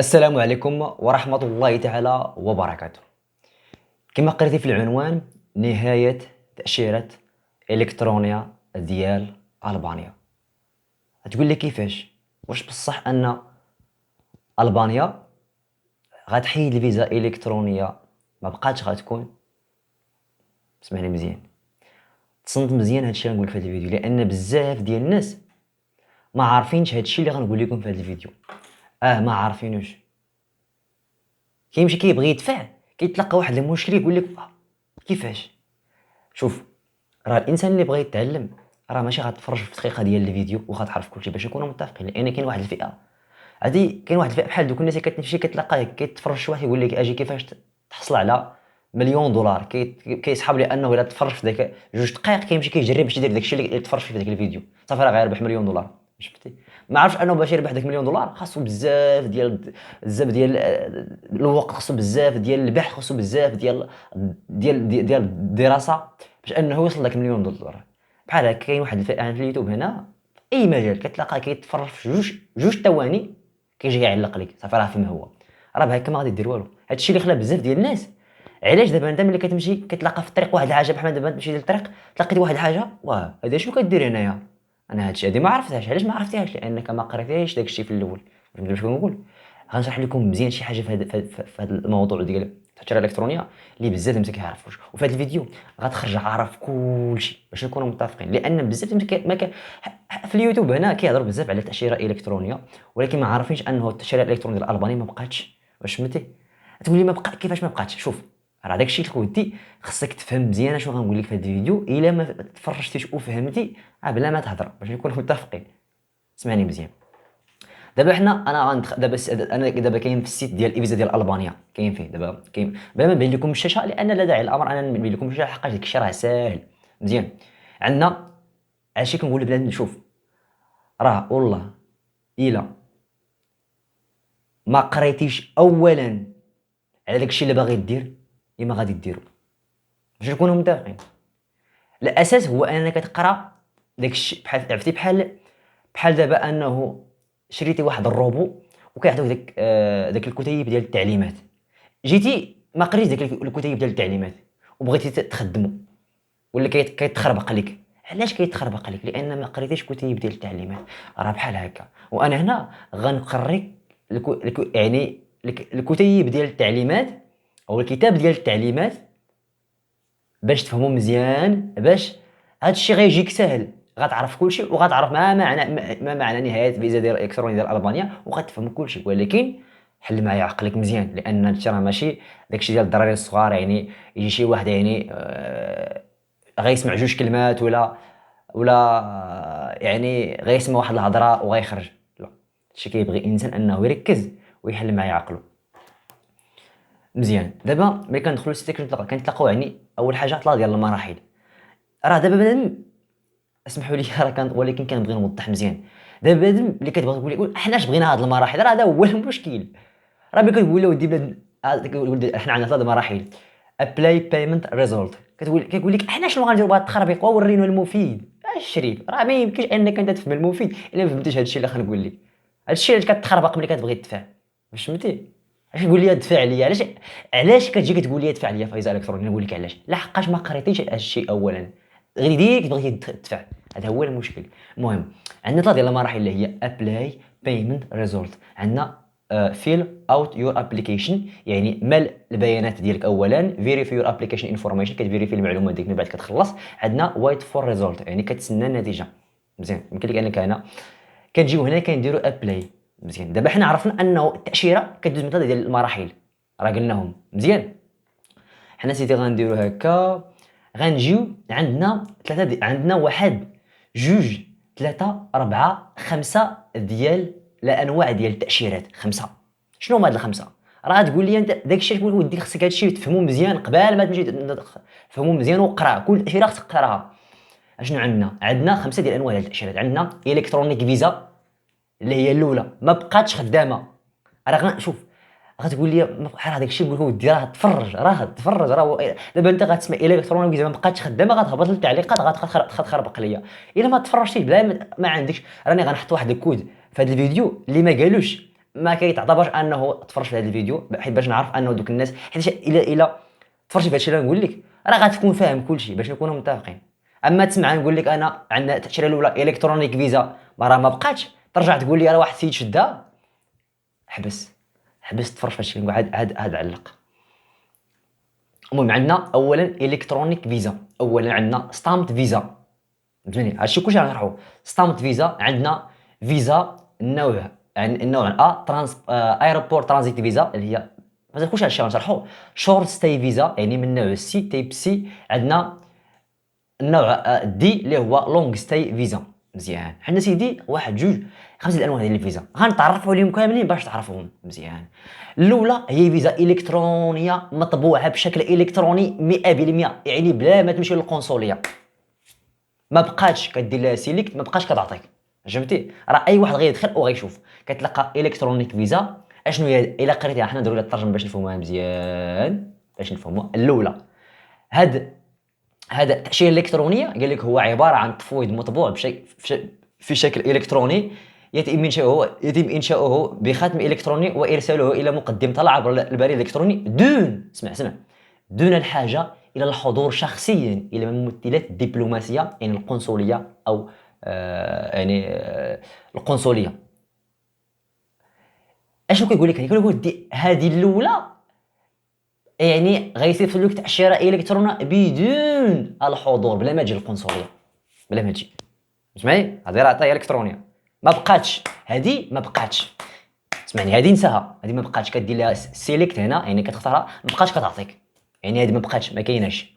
السلام عليكم ورحمة الله تعالى وبركاته. كما قريتي في العنوان، نهاية تأشيرة إلكترونية ديال ألبانيا. تقول لي كيفاش؟ واش بصح أن ألبانيا غتحيد الفيزا الإلكترونية ما بقاتش غتكون؟ اسمعني مزيان، تصنت مزيان هادشي اللي غنقول في هاد الفيديو، لأن بزاف ديال الناس ما عارفينش هادشي اللي غنقول لكم في هاد الفيديو. ما عارفينوش. كيمشي كيبغي يدفع، كيتلقى واحد المشكل يقول لك كيفاش. شوف، راه الانسان اللي بغى يتعلم راه ماشي غتفرج في دقيقه ديال الفيديو وغتعرف كلشي، باش نكونوا متفقين. لان كاين واحد الفئه هادي، كاين واحد الفئه بحال دوك الناس اللي كتمشي كتلقاه كيتفرج شي واحد يقول لك اجي كيفاش تحصل على مليون دولار، كيسحب لانه الا تفرج في داك جوج دقائق كيمشي كيجرب باش يدير داكشي اللي تفرج فيه في داك الفيديو، صافي راه غيربح مليون دولار. شفتي؟ ما عرفش انه باش يربح داك مليون دولار خاصو بزاف ديال الوقت، خاصو بزاف ديال البحث، خاصو بزاف ديال الدراسه باش انه يوصل لك مليون دولار. بحال هكا كاين واحد الفئه في اليوتيوب هنا في اي مجال كتلقاه كيتفرج في جوج ثواني كيجي يعلق لك، صافي راه فهم هو، راه بهكا ما غادي دير والو. هادشي اللي خلى بزاف ديال الناس. علاش دابا انت ملي كتمشي كتلقى في الطريق واحد الحاجه، بحال دابا تمشي للطريق تلقيت واحد الحاجه، واه هذا شنو كدير هنايا؟ انا هادشي هادي ما عرفتهاش. علاش ما عرفتيهاش؟ لانك ما قريتيش داكشي في الاول. فهمتي واش كنقول؟ غنشرح لكم مزيان شي حاجه في هذا الموضوع ديال التاشيره الالكترونيه اللي بزاف الناس ما كيعرفوش، وفي هذا الفيديو غتخرج عارف كلشي باش نكونوا متفقين. لان بزاف ما كان في اليوتيوب هنا كيهضروا بزاف على التاشيره الالكترونيه، ولكن ما عارفينش انه التاشيره الالكترونيه ديال الالباني ما بقاتش. واش فهمتي؟ تقول لي ما بقى، كيفاش ما بقاتش؟ شوف، راه داكشي اللي كنتي خصك تفهم مزيان شنو غنقول لك في هذا الفيديو. الا ما تفرجتيش وفهمتي بلا ما تهضر باش نكونوا متفقين. اسمعني مزيان. دابا حنا انا دابا كاين في السيت ديال الفيزا ديال البانيا، كاين فيه دابا، كاين بلا ما نبين لكم الشاشه لان لا داعي الامر انا نبين لكم الشاشه، حقاش داك الشيء راه ساهل مزيان. عندنا عرفتي كنقول لبنادم شوف، راه والله الا ما قريتيش اولا على داك الشيء اللي باغي دير ما غادي ديرو، باش نكونوا متفقين. الاساس هو انك تقرا داك الشيء، بحال عرفتي بحال دابا انه شريتي واحد الروبو وكيعطيوك داك الكتيب ديال التعليمات، جيتي ما قريتش داك الكتيب ديال التعليمات وبغيتي تخدمو، ولا كيتخربق لك. علاش كيتخربق لك؟ لان ما قريتيش كتيب ديال التعليمات. راه بحال هكا، وانا هنا غنقريك يعني الكتيب ديال التعليمات او الكتاب ديال التعليمات باش تفهمو مزيان، باش هادشي غيجيك ساهل. غتعرف كلشي وغتعرف ما معنى نهايه فيزا ديال الالكتروني ديال البانيا وغتفهم كلشي. ولكن حل معايا عقلك مزيان، لان هادشي راه ماشي داكشي ديال الدراري الصغار، يعني يجي شي واحد يعني غيسمع جوج كلمات ولا يعني غيسمع واحد الهضره وغيخرج. لا، هادشي كيبغي انسان انه يركز ويحل معايا عقله مزيان. دابا ملي كندخلوا للسيتي كنتلاقاو يعني اول حاجه طلع ديال المراحل. راه دابا بنادم، اسمحوا لي راه ولكن كنبغي نوضح مزيان. دابا بنادم اللي كتبغي تقول لي حناش بغينا هاد المراحل، راه هذا هو المشكل. راه ملي كتقول له ودي بنادم حنا عندنا ثلاث مراحل: ابلاي بايمنت ريزولت، كيقول لك حنا شنو غنديروا بهاد التخربيق وورينا المفيد. الشريف راه ما يمكنش انك انت تفهم المفيد الا ما فهمتيش هادشي اللي خنقول لك. هادشي اللي كتخربق ملي كتبغي تدفع. واش فهمتي؟ علاش تقول لي دفع ليا؟ علاش كتجي كتقول لي دفع ليا فيزا الكتروني؟ نقول لك علاش. لا، حقاش ما قريتيش هادشي اولا، غير ديك بغيتي تدفع. هذا هو المشكل. المهم، عندنا ثلاث ديال المراحل اللي هي ابلاي بايمنت ريزولت. عندنا فيل اوت يور ابليكيشن، يعني مال البيانات ديالك اولا. فيريفي يور ابليكيشن انفورميشن، كتفيريفي المعلومات ديالك من بعد كتخلص. عندنا وايت فور ريزولت، يعني كتسنى النتيجه. مزيان، يمكن لك انك هنا كنجيو هنا كنديروا ابلاي. مزيان، دابا حنا عرفنا انه التاشيره كدوز من ثلاثه ديال المراحل، راه قلناهم مزيان. حنا سيدي غنديروا هكا، غنجيو عندنا ثلاثه عندنا واحد جوج ثلاثه اربعه خمسه ديال الانواع ديال التاشيرات. خمسه. شنو هما هاد الخمسه؟ راه تقول لي انت داكشي تقول ودي خصك هادشي تفهمو مزيان قبل ما تمشي تفهمو مزيان وقرا كل تاشيره خصك تقراها. اشنو عندنا خمسه ديال الانواع ديال التاشيرات. عندنا الكترونيك فيزا اللي هي الاولى ما بقاتش خدامه. راه شوف، غتقول لي بحال هذاك الشيء، نقول لك ودي راه تفرج دابا انت غتسمع الكترونيك فيزا ما بقاتش خدامه، غتهبط للتعليقات غتخربق ليا. الا ما تفرجتيش بلا ما عندكش، راني غنحط واحد الكود في هذا الفيديو اللي ما قالوش ما كيتعتبرش انه تفرج في هذا الفيديو، حيت باش نعرف انه دوك الناس، حيت الا تفرجتي في هذا الشيء اللي نقول لك راه غتكون فاهم كل شيء باش نكونوا متفقين. اما تسمع نقول لك انا عندنا التاشيره الاولى الكترونيك فيزا راه ما بقاتش، ترجع تقول لي راه واحد السيد شدها، حبس تفرج في هذا الشيء، نقول هاد علق. المهم عندنا اولا الكترونيك فيزا، اولا عندنا ستامت فيزا. فهمتني هادشي كلشي غنشرحو. ستامت فيزا عندنا فيزا النوع، يعني النوع ا ترانس ايروبور ترانزيت فيزا اللي هي ما كلشي هادشي غنشرحو. شورت ستاي فيزا يعني من نوع سي تايب سي. عندنا النوع دي اللي هو لونغ ستاي فيزا. مزيان، حنا سيدي واحد جوج 5 الانواع ديال الفيزا غنتعرفوا عليهم كاملين باش تعرفوهم مزيان. الاولى هي فيزا الكترونيه مطبوعه بشكل الكتروني 100%، يعني بلا ما تمشي للقنصليه، ما بقاتش كدير لها سيليكت، ما بقاش كتعطيك. فهمتي؟ راه اي واحد غيدخل وغيشوف كتلقى الكترونيك فيزا. اشنو هي الا قريتيها؟ حنا نديروا لها الترجمه باش نفهموها مزيان، باش نفهموا. الاولى هذا التاشيره الالكترونيه قال لك هو عباره عن تفويض مطبوع في شكل الكتروني، يتم انشاؤه بختم الكتروني وارساله الى مقدم طلب عبر البريد الالكتروني دون الحاجه الى الحضور شخصيا الى ممثلات الدبلوماسيه، يعني القنصليه او القنصليه. اشنو كيقول لك؟ كيقول لك هذه الاولى يعني غيصيفط لك تاشيره الكترونيه بدون الحضور، بلا ما تجي القنصليه، بلا ما تجي. سمعني، هذه راه عطيه الكترونيه ما بقاتش، هذه ما بقاتش. سمعني، هذه نساها، هذه ما بقاتش. كدير لها سيليكت هنا يعني كتختارها، ما بقاتش كتعطيك، يعني هذه ما بقاتش، ما كايناش.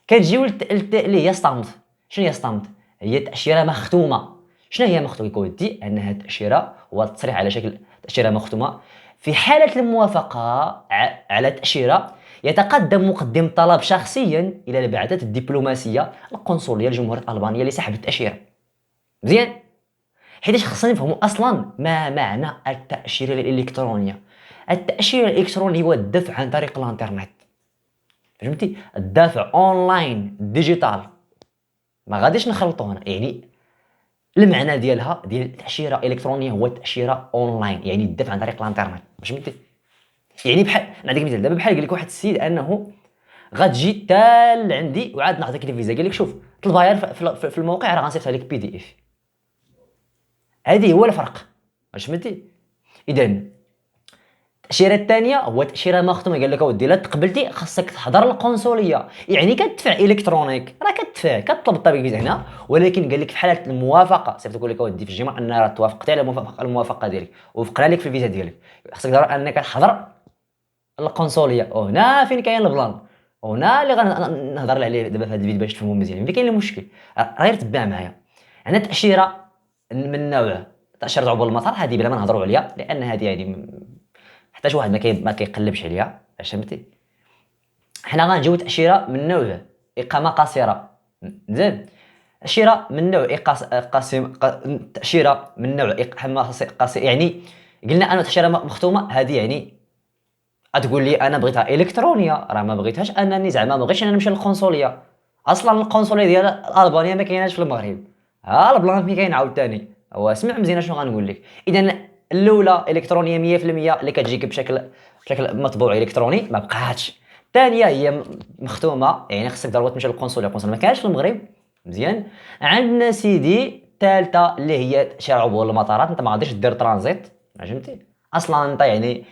كتجيو اللي هي ستامت. شنو هي ستامت؟ هي تاشيره مختومه. شنو هي مختومه؟ كودي انها التاشيره هو التصريح على شكل تاشيره مختومه. في حاله الموافقه على التاشيره يتقدم مقدم طلب شخصيا الى البعثات الدبلوماسيه القنصليه الجمهوريه الالبانيه لسحب التاشيره. مزيان، حيتاش خصنا نفهموا اصلا ما معنى التاشيره الالكترونيه. التاشيره الالكترونيه هو الدفع عن طريق الانترنت. فهمتي؟ الدافع اونلاين ديجيتال، ما غاديش نخلطوا هنا. يعني المعنى ديالها ديال التاشيره الالكترونيه هو التاشيره اونلاين، يعني الدفع عن طريق الانترنت. فهمتي؟ يعني بحال نعطيك مثال، دابا بحال قال لك واحد السيد انه غتجي تال عندي وعاد نعطيك الفيزا، قال لك شوف طلبها في الموقع، راه غنصيفطها لك PDF. هذه هو الفرق. فهمتي؟ اذا التاشيره الثانيه هو تاشيره مختومه، قال لك اودي لا تقبلتي خاصك تحضر القنصليه، يعني كتدفع الكترونيك، راه كتدفع كطلب الطبيب هنا، ولكن قال لك في حاله الموافقه صيفط لك اودي في الجمعه ان راه توافقتي على الموافقه ديالك وفقنا لك في الفيزا ديالك، خاصك ضروري انك تحضر القنصليه. وهنا فين كاين البلان، وهنا اللي غنهضر عليه دابا في هذا الفيديو باش تفهموا مزيان. فين كاين المشكل؟ غير تبع معايا. عندنا تاشيره من نوع تاشيره عبور المطار، هذه بلا ما نهضروا عليها لان هذه يعني حتى شي واحد ما كيقلبش عليها. فهمتي؟ حنا غنجيو تاشيره من نوع اقامه قصيره. زين، تاشيره من نوع تاشيره من نوع اقامه قصيره، يعني قلنا انه تاشيره مختومه، هذه يعني غتقول لي انا بغيتها الكترونيه، راه ما بغيتهاش انني زعما ما بغيتش انا نمشي للقنصليه. اصلا القنصليه ديال البانيا ما كايناش في المغرب. ها البلان فين كاين عاوتاني، هو اسمع مزيان شنو غنقول لك. اذا الاولى الكترونيه 100% اللي كتجيك بشكل مطبوع الكتروني، ما بقاتش. الثانيه هي مختومه، يعني خصك ضروري تمشي للقنصليه، القنصليه ما كاينش في المغرب. مزيان. عندنا سيدي الثالثه اللي هي تاشيره عبور المطارات، انت ما غاديش دير ترانزيت. فهمتي؟ اصلا انت يعني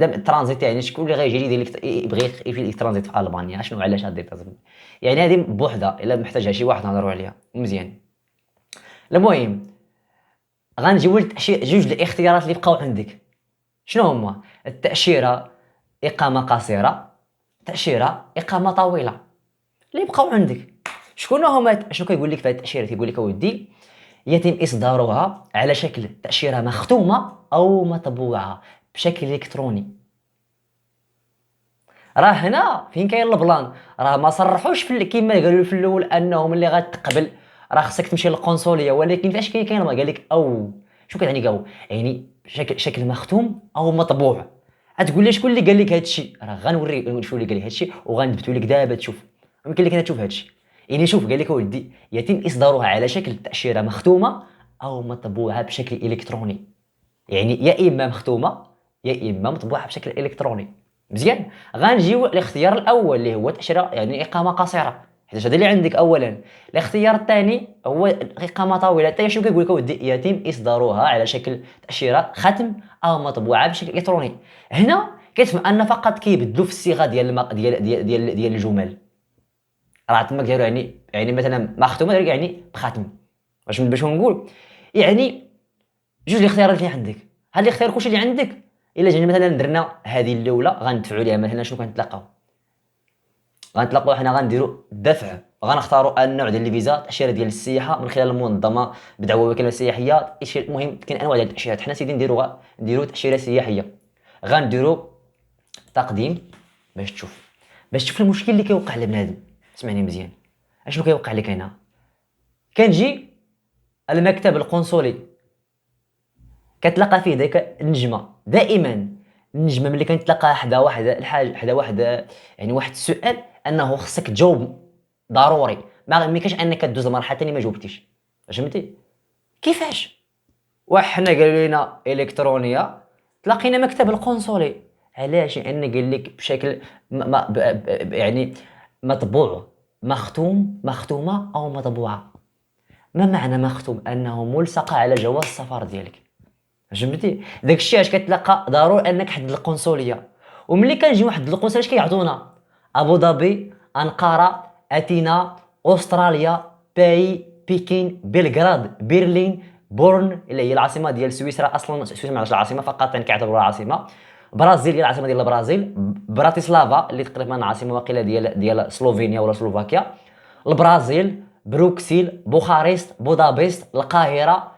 الترانزيت يعني شكون اللي غيجي يدير لك يبغي يفيد الترانزيت في البانيا؟ شنو علاش غدير ترانزيت؟ يعني هذه بوحدها الا محتاجها شي واحد نهضروا عليها مزيان. المهم غنجيو جوج الاختيارات اللي بقاو عندك. شنو هما؟ التاشيره اقامه قصيره، تاشيره اقامه طويله. اللي بقاو عندك شكون هما؟ شنو كيقول لك في هذه التاشيره؟ كيقول لك اودي يتم اصدارها على شكل تاشيره مختومه او مطبوعه بشكل الكتروني. راه هنا فين كاين البلان، راه ما صرحوش في كيما قالوا في الاول انهم اللي غتقبل راه خصك تمشي للقنصليه، ولكن فاش كاين ما قال لك او شنو كتعني او يعني شكل مختوم او مطبوع. غتقول لي شكون اللي قال لك هذا الشيء؟ راه غنوري شكون اللي قال لك هذا الشيء وغنثبتوا لك دابا تشوف. يمكن لك انا تشوف هذا الشيء. يعني شوف قال لك اودي يتم اصدارها على شكل تاشيره مختومه او مطبوعه بشكل الكتروني. يعني يا اما مختومه يا اما مطبوعه بشكل الكتروني. مزيان، غنجيو الاختيار الاول اللي هو تاشيره يعني اقامه قصيره، حيت هذا اللي عندك اولا. الاختيار الثاني هو اقامه طويله، حتى شنو كيقول لك ودي يتم اصدارها على شكل تاشيره ختم او مطبوعه بشكل الكتروني. هنا كتفهم ان فقط كيبدلوا في الصيغه ديال ديال الجمل. راه تما دايروا يعني مثلا مختومه يعني بختم. باش نقول يعني جوج الاختيارات اللي عندك، هاد الاختيار كلشي اللي عندك. الا جينا مثلا درنا هذه الاولى غندفعوا ليها مثلا شنو غنتلاقاو حنا غنديروا الدفع، غنختاروا النوع ديال الفيزا تاشيره ديال السياحه من خلال المنظمه بدعوى وكاله سياحيه. المهم كاين انواع ديال التاشيرات، حنا سيدي نديروا تاشيره سياحيه. غنديروا تقديم باش تشوف المشكل اللي كيوقع لبنادم. اسمعني مزيان، اشنو كيوقع لك هنا؟ كنجي المكتب القنصلي كتلقى فيه ديك النجمه. دائما النجمه ملي كنتلاقاها حدا واحد يعني واحد السؤال انه خصك تجاوب ضروري، ما يمكنش انك تدوز المرحله الثانيه ما جاوبتيش. فهمتي كيفاش؟ وحنا قالوا لنا الكترونيه، تلاقينا مكتب القنصلي. علاش؟ لان قال لك بشكل يعني مطبوع، مختومه او مطبوعه. ما معنى مختوم؟ انه ملصقه على جواز السفر ديالك. فهمتي داك الشيء اش كتلقى ضروري انك حد القنصليه. وملي كنجيو واحد القنصليه اش كيعطونا؟ ابو ظبي، انقره، اثينا، استراليا، باي، بكين، بلغراد، برلين، بورن اللي هي العاصمه ديال سويسرا. اصلا سويسرا ماشي العاصمه فقط، يعني كيعتبروها عاصمه. برازيل هي العاصمه ديال البرازيل. براتيسلافا اللي تقريبا عاصمه واقيلا ديال سلوفينيا ولا سلوفاكيا. البرازيل، بروكسل، بوخارست، بودابست، القاهره،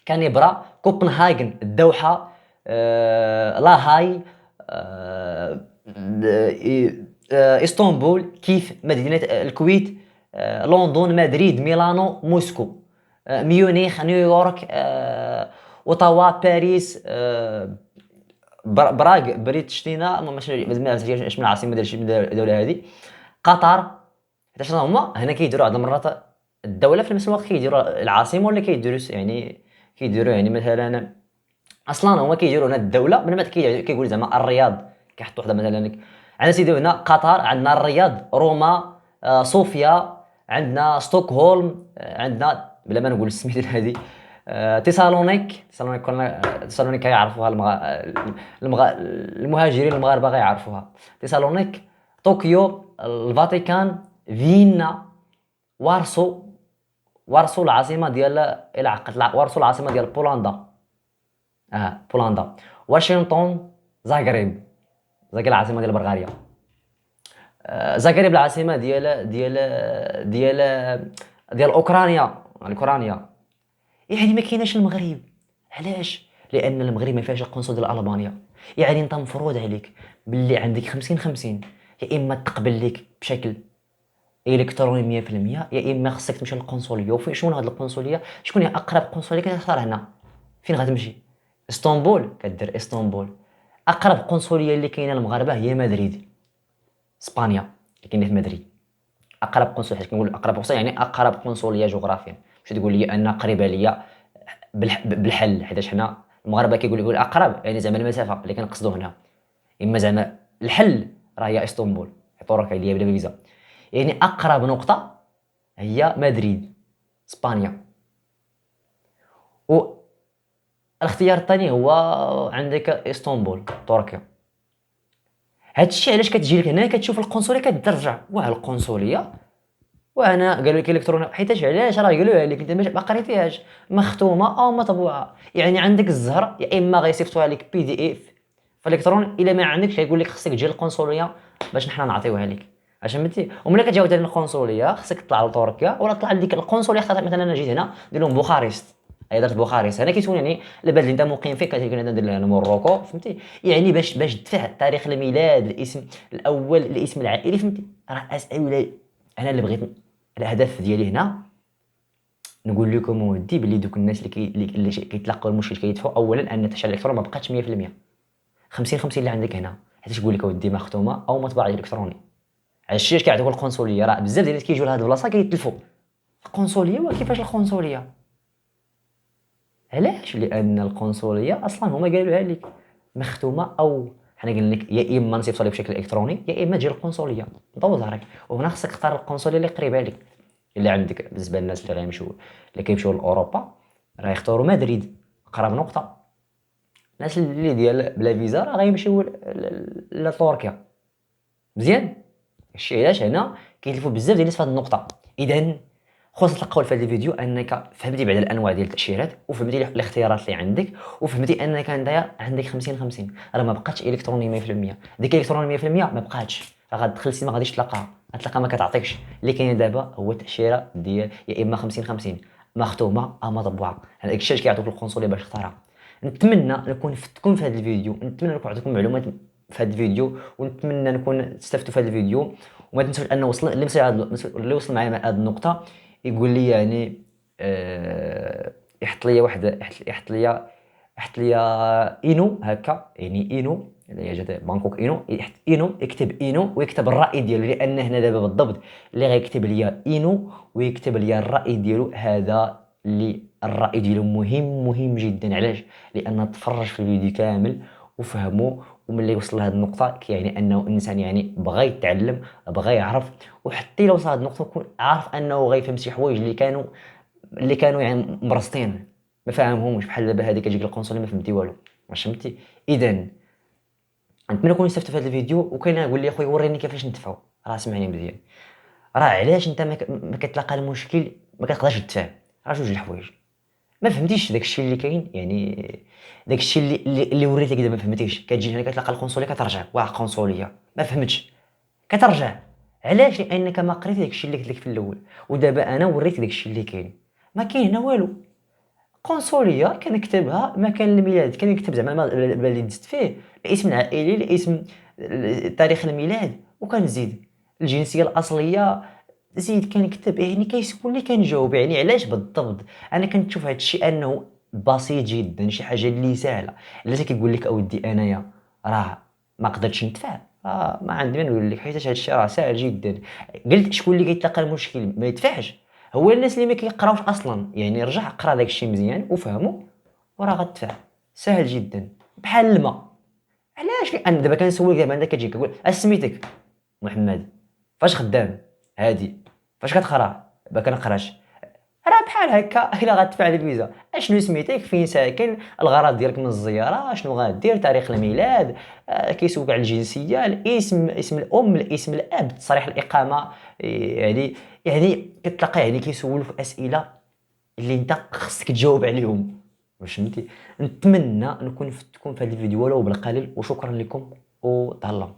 كانبرا، كوبنهاجن، الدوحة، لاهاي، آه، اسطنبول، كيف مدينة الكويت، لندن، مدريد، ميلانو، موسكو، ميونخ، نيويورك، اوتاوا، باريس، براغ، بريتشتينا. ماشي اش من العاصمه ديال الدوله هذه. قطر. حيت شنو هما هنا كيديروا عند المرات الدوله في نفس الوقت كيديروا العاصمه ولا كيديروا يعني كيديروا يعني مثلا اصلا هما كيديروا هنا الدوله من بعد كيقول زعما الرياض. كيحطوا وحده مثلا عندنا سيدي هنا قطر، عندنا الرياض، روما، صوفيا، عندنا ستوكهولم، عندنا بلا ما نقول السميت هذه تيسالونيك كيعرفوها المهاجرين المغاربه غيعرفوها. تيسالونيك، طوكيو، الفاتيكان، فيينا، وارسو. وارسو العاصمه ديال الى عقلت وارسو العاصمه ديال بولندا. بولندا. واشنطن، زاغريب العاصمه ديال بلغاريا. زاغريب العاصمه ديال اوكرانيا. يعني ما كايناش المغرب. علاش؟ لان المغرب ما فيهاش القنصل ديال البانيا. يعني انت مفروض عليك باللي عندك 50-50، يا اما تقبل ليك بشكل الكتروني 100%، يا اما خصك تمشي للقنصليه. وفين شكون هاد القنصليه؟ شكون هي اقرب قنصليه كتختار هنا؟ فين غتمشي؟ اسطنبول، كدير اسطنبول. اقرب قنصليه اللي كاينه للمغاربه هي مدريد، اسبانيا، اللي كاينه في مدريد. اقرب قنصليه، حيت كنقول اقرب قنصليه يعني اقرب قنصليه جغرافيا، ماشي تقول لي ان قريبه ليا بالحل. حيت حنا المغاربه يقول اقرب يعني زعما المسافه اللي كنقصدو هنا. اما زعما الحل راه هي اسطنبول، يعطوك عليا بلا فيزا. يعني اقرب نقطه هي مدريد، اسبانيا. والاختيار الثاني هو عندك اسطنبول، تركيا. هادشي علاش كتجي لك هنا كتشوف القنصليه كترجع واه القنصليه وانا قالوا لك الكترونيه. حيتاش علاش؟ راه قالوها لك انت ما قريتيهاش. مختومه او مطبوعه. يعني عندك الزهر يا اما غيصيفطوها لك بي دي اف في الالكترون، الا ما عندكش غيقول لك خصك تجي للقنصليه باش حنا نعطيوها لك. فهمتي؟ وملي كتجاوب على القنصليه خصك تطلع لتركيا ولا تطلع لديك القنصليه. مثلا انا جيت هنا ندير لهم بوخارست، اي درت بوخارست. انا كيسولني البلد اللي انت مقيم فيه، كتقول انا ندير لها مروكو. فهمتي؟ يعني باش تدفع تاريخ الميلاد، الاسم الاول، الاسم العائلي. فهمتي؟ راه اسئله. انا اللي بغيت الهدف ديالي هنا نقول لكم ودي بلي دوك الناس اللي كيتلقاو المشكل كيدفعوا اولا ان التاشيره الالكترونيه ما بقاتش 100%. 50-50 اللي عندك هنا، حيت تقول لك اودي مختومه او مطبوعه الكتروني. عرفتي اش كيعطيوك القنصليه؟ راه بزاف ديال الناس كيجيو لهاد البلاصه كيتلفوا القنصليه. وكيفاش القنصليه؟ علاش؟ لان القنصليه اصلا هما قالوها لك مختومه، او حنا قلنا لك يا اما انت توصلي بشكل الكتروني يا اما تجي القنصليه دوز عليك. وهنا خصك تختار القنصليه اللي قريبه لك. اللي عندك بالنسبه للناس اللي غيمشيو، اللي كيمشيو لاوروبا، راه يختاروا مدريد اقرب نقطه. الناس اللي ديال بلا فيزا راه غيمشيو لتركيا. مزيان. الشيء علاش هنا كيتلفوا بزاف ديال الناس في هذه النقطه. اذا خص تلقاو في هذا الفيديو انك فهمتي بعد الانواع ديال التاشيرات، وفهمتي الاختيارات اللي عندك، وفهمتي انك عندك 50 50. راه ما بقاتش الكتروني 100%. ديك الكتروني 100% ما بقاتش، راه غتدخل السيما غاديش تلقاها، غتلقى ما كتعطيكش. اللي كاين دابا هو التاشيره ديال يا اما 50 50 مختومه او مطبوعه. هذاك الشيء اللي كيعطوك القنصليه باش تختارها. نتمنى نكون فدتكم في هذا الفيديو، نتمنى نكون عطيتكم معلومات في هذا الفيديو، ونتمنى نكون استفدتوا في هذا الفيديو. وما تنسوش ان وصل اللي وصل معايا مع هذه النقطه يقول لي يعني يحط لي واحد، يحط لي اينو هكا، يعني اينو اللي هي جات بانكوك اينو، يحط اينو، يكتب اينو ويكتب الراي ديالو. لان هنا دابا بالضبط اللي غيكتب لي اينو ويكتب لي الراي ديالو، هذا اللي الراي ديالو مهم جدا. علاش؟ لان تفرج في الفيديو كامل وفهموا، وملي وصل لهذه النقطه كيعني انه انسان يعني بغى يتعلم، بغى يعرف. وحتى الا وصل لهذه النقطه يكون عارف انه غيفهم شي حوايج اللي كانوا يعني مرصتين ما فاهمهمش. بحال دابا هذيك كتجيك القنصلي ما فهمتي والو، واش فهمتي؟ اذا نتمنى نكون استفدت في هذا الفيديو. وكاين يقول لي اخويا وريني كيفاش ندفعوا. راه سمعني مزيان، راه علاش انت ما كتلاقى المشكل ما كتقدرش تدفع؟ راه جوج الحوايج. ما فهمتيش داك الشيء اللي كاين، يعني داك الشيء اللي وريتك دابا ما فهمتيش. كتجي هنا كتلقى القنصليه كترجع، واه قنصليه ما فهمتش كترجع. علاش؟ لانك ما قريتي داك الشيء اللي قلت لك في الاول. ودابا انا وريت داك الشيء اللي كاين، ما كاين هنا والو. قنصليه كنكتبها مكان الميلاد، كنكتب زعما اللي دزت فيه، الاسم العائلي، الاسم، تاريخ الميلاد، وكنزيد الجنسيه الاصليه، زيد كنكتب. يعني كيسكن لي كنجاوب. يعني علاش بالضبط؟ انا كنشوف هذا الشيء انه بسيط جدا، شي حاجه اللي سهله. علاش كيقول لك اودي انايا راه ما قدرتش ندفع؟ ما عندي ما نقول لك، حيت هذا الشيء راه سهل جدا. قلت شكون اللي كيتلقى المشكل ما يدفعش؟ هو الناس اللي ما كيقراوش اصلا. يعني رجع قرا داك الشيء مزيان وفهمو وراه غتدفع. سهل جدا بحال الماء. علاش؟ لان دابا كنسولك، دابا انت كتجي كتقول اش سميتك؟ محمد. فاش خدام؟ هادي. فاش كتقرا؟ ما كنقراش. راه بحال هكا. الا غتدفع الفيزا اشنو سميتك، فين ساكن، الغرض ديالك من الزياره، شنو غادير، تاريخ الميلاد، كيسولك على الجنسيه، الاسم، اسم الام، الاسم الاب، تصريح الاقامه. يعني كتلقى يعني كيسولوا في اسئله اللي انت خصك تجاوب عليهم. واش فهمتي؟ نتمنى نكون فتكم في هذا الفيديو ولو بالقليل، وشكرا لكم وتهلاو.